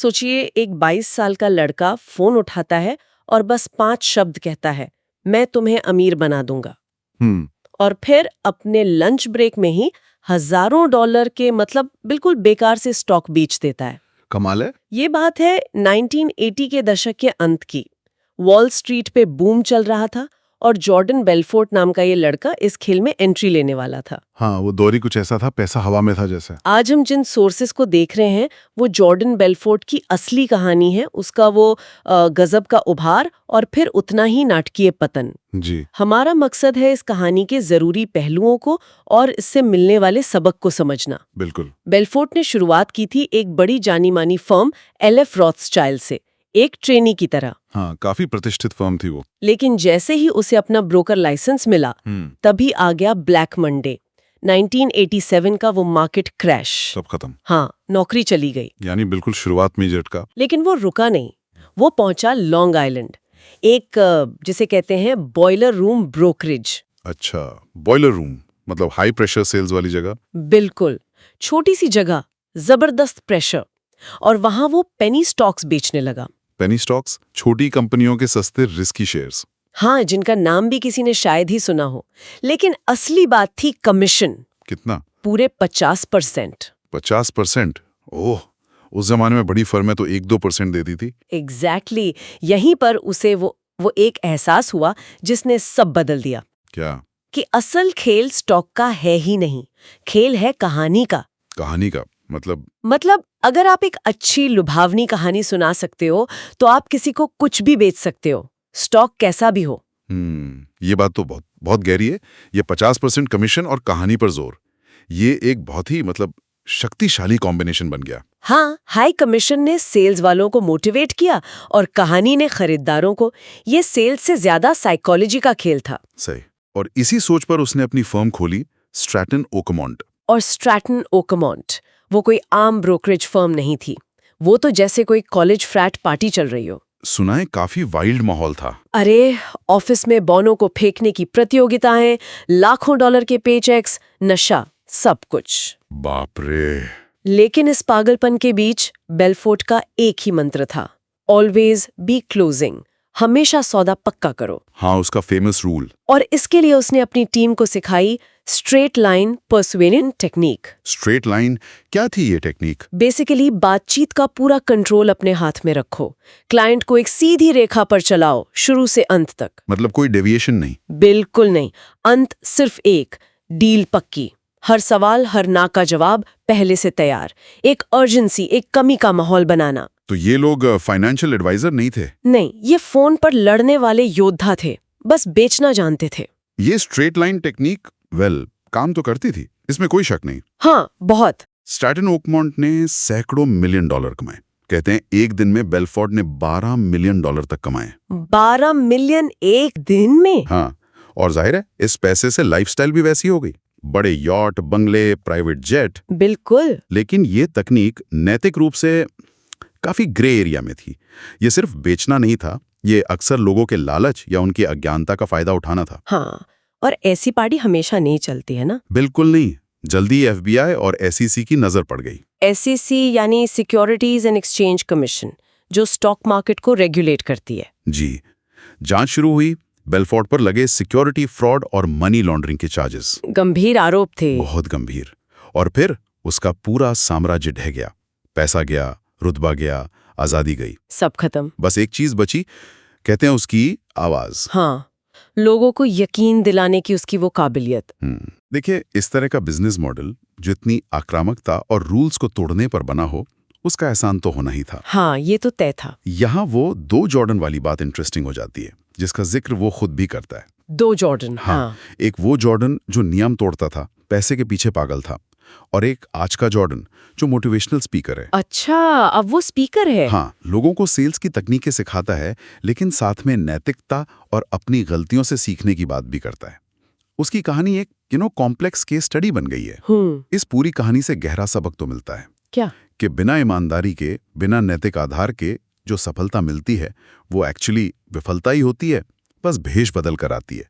सोचिए, एक 22 साल का लड़का फोन उठाता है और बस 5 शब्द कहता है, मैं तुम्हें अमीर बना दूंगा। हम्म। और फिर अपने लंच ब्रेक में ही हजारों डॉलर के मतलब बिल्कुल बेकार से स्टॉक बेच देता है। कमाल है। ये बात है 1980 के दशक के अंत की। वॉल स्ट्रीट पे बूम चल रहा था और जॉर्डन बेलफोर्ट नाम का ये लड़का इस खेल में एंट्री लेने वाला था। हाँ, वो दौर ही कुछ ऐसा था, पैसा हवा में था जैसे। आज हम जिन सोर्सेस को देख रहे हैं वो जॉर्डन बेलफोर्ट की असली कहानी है, उसका वो गजब का उभार और फिर उतना ही नाटकीय पतन। जी। हमारा मकसद है इस कहानी के जरूरी पहलुओं को और इससे मिलने वाले सबक को समझना। बिल्कुल। बेलफोर्ट ने शुरुआत की थी एक बड़ी जानी मानी फर्म LF रॉथस्चाइल्ड से, एक ट्रेनी की तरह। हाँ, काफी प्रतिष्ठित फर्म थी वो। लेकिन जैसे ही उसे अपना ब्रोकर लाइसेंस मिला तभी आ गया ब्लैक मंडे। 1987 का वो मार्केट क्रैश। सब खत्म। हाँ, नौकरी चली गई। यानी बिल्कुल शुरुआत में ही झटका। लेकिन वो रुका नहीं, वो पहुंचा लॉन्ग आइलैंड, एक जिसे कहते हैं बॉयलर रूम ब्रोकरेज। अच्छा, बॉयलर रूम मतलब हाई प्रेशर सेल्स वाली जगह। बिल्कुल, छोटी सी जगह, जबरदस्त प्रेशर। और वहां वो पेनी स्टॉक्स बेचने लगा। पेनी स्टॉक्स, छोटी कंपनियों के सस्ते रिस्की शेयर्स। हाँ, जिनका नाम भी किसी ने शायद ही सुना हो। लेकिन असली बात थी कमीशन। कितना? पूरे 50%। 50%? ओह, उस जमाने में बड़ी फर्में तो 1-2% देती थी। एग्जैक्टली। यहीं पर उसे वो एक एहसास हुआ जिसने सब बदल दिया। क्या? कि असल खेल स्टॉक का है ही नहीं, खेल है कहानी का। कहानी का मतलब अगर आप एक अच्छी लुभावनी कहानी सुना सकते हो तो आप किसी को कुछ भी बेच सकते हो, स्टॉक कैसा भी हो। ये बात तो बहुत बहुत गहरी है। ये 50% कमीशन और कहानी पर जोर, ये एक बहुत ही शक्तिशाली कॉम्बिनेशन बन गया। हाँ, हाई कमीशन ने सेल्स वालों को मोटिवेट किया और कहानी ने खरीदारों को। ये सेल्स से ज्यादा साइकोलॉजी का खेल था। सही। और इसी सोच पर उसने अपनी फर्म खोली, स्ट्रैटन ओकमोंट। और स्ट्रैटन ओकमोंट वो कोई आम ब्रोकरेज फर्म नहीं थी, वो तो जैसे कोई कॉलेज फ्रैट पार्टी चल रही हो। सुना है काफी वाइल्ड माहौल था। अरे, ऑफिस में बॉनों को फेंकने की प्रतियोगिताएं, लाखों डॉलर के पेचेक्स, नशा, सब कुछ। बाप रे। लेकिन इस पागलपन के बीच बेलफोर्ट का एक ही मंत्र था, ऑलवेज बी क्लोजिंग, हमेशा सौदा पक्का करो। हाँ, उसका फेमस रूल। और इसके लिए उसने अपनी टीम को सिखाई straight line persuasion technique. Straight line क्या थी ये टेक्निक? बेसिकली बातचीत का पूरा कंट्रोल अपने हाथ में रखो, क्लाइंट को एक सीधी रेखा पर चलाओ, शुरू से अंत तक। मतलब कोई डेविएशन नहीं? बिल्कुल नहीं, अंत सिर्फ एक, डील पक्की। हर सवाल, हर ना का जवाब पहले से तैयार। एक अर्जेंसी, एक कमी का माहौल बनाना। तो ये लोग फाइनेंशियल एडवाइजर नहीं थे? नहीं, ये फोन पर लड़ने वाले योद्धा थे, बस बेचना जानते थे। ये स्ट्रेट लाइन टेक्निक काम तो करती थी, इसमें कोई शक नहीं। हाँ, बहुत। स्ट्रैटन ओकमोंट ने सैकड़ों मिलियन डॉलर कमाए। कहते हैं एक दिन में बेलफोर्ट ने $12 मिलियन तक कमाए। 12 मिलियन एक दिन में? हाँ, और जाहिर है इस पैसे से लाइफस्टाइल भी वैसी हो गई, बड़े यॉट, बंगले, प्राइवेट जेट। बिल्कुल। लेकिन ये तकनीक नैतिक रूप से काफी ग्रे एरिया में थी। ये सिर्फ बेचना नहीं था, ये अक्सर लोगों के लालच या उनकी अज्ञानता का फायदा उठाना था। हाँ, और ऐसी पार्टी हमेशा नहीं चलती है ना। बिल्कुल नहीं। जल्दी FBI और SEC की नजर पड़ गई। SEC यानी सिक्योरिटीज एंड एक्सचेंज कमीशन, जो स्टॉक मार्केट को रेगुलेट करती है। जी। जांच शुरू हुई। बेलफोर्ट पर लगे सिक्योरिटी फ्रॉड और मनी लॉन्ड्रिंग के चार्जेस। गंभीर आरोप थे। बहुत गंभीर। और फिर उसका पूरा साम्राज्य ढह गया। पैसा गया, रुतबा गया, आजादी गई, सब खत्म। बस एक चीज बची, कहते हैं उसकी आवाज। हाँ, लोगों को यकीन दिलाने की उसकी वो काबिलियत। देखिए, इस तरह का बिजनेस मॉडल जितनी आक्रामकता और रूल्स को तोड़ने पर बना हो, उसका एहसान तो होना ही था। हाँ, ये तो तय था। यहाँ वो 2 जॉर्डन वाली बात इंटरेस्टिंग हो जाती है, जिसका जिक्र वो खुद भी करता है। 2 जॉर्डन। हाँ। एक वो जॉर्डन जो नियम तोड़ता था, पैसे के पीछे पागल था, और एक आज का जॉर्डन जो मोटिवेशनल स्पीकर है। अच्छा, अब वो स्पीकर है। हाँ, लोगों को सेल्स की तकनीकें सिखाता है, लेकिन साथ में नैतिकता और अपनी गलतियों से सीखने की बात भी करता है। उसकी कहानी एक कॉम्प्लेक्स केस स्टडी बन गई है। इस पूरी कहानी से गहरा सबक तो मिलता है। क्या? कि बिना ईमानदारी के, बिना नैतिक आधार के जो सफलता मिलती है वो एक्चुअली विफलता ही होती है, बस भेष बदल कर आती है।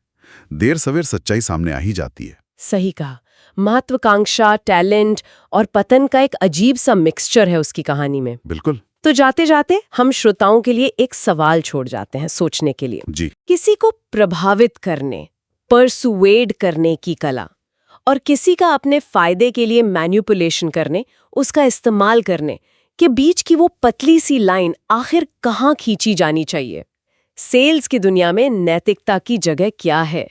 देर सवेर सच्चाई सामने आ ही जाती है। सही कहा। महत्वाकांक्षा, टैलेंट और पतन का एक अजीब सा मिक्सचर है उसकी कहानी में। बिल्कुल। तो जाते जाते हम श्रोताओं के लिए एक सवाल छोड़ जाते हैं सोचने के लिए। जी। किसी को प्रभावित करने, परसुएड करने की कला और किसी का अपने फायदे के लिए मैनिपुलेशन करने, उसका इस्तेमाल करने के बीच की वो पतली सी लाइन आखिर कहाँ खींची जानी चाहिए? सेल्स की दुनिया में नैतिकता की जगह क्या है?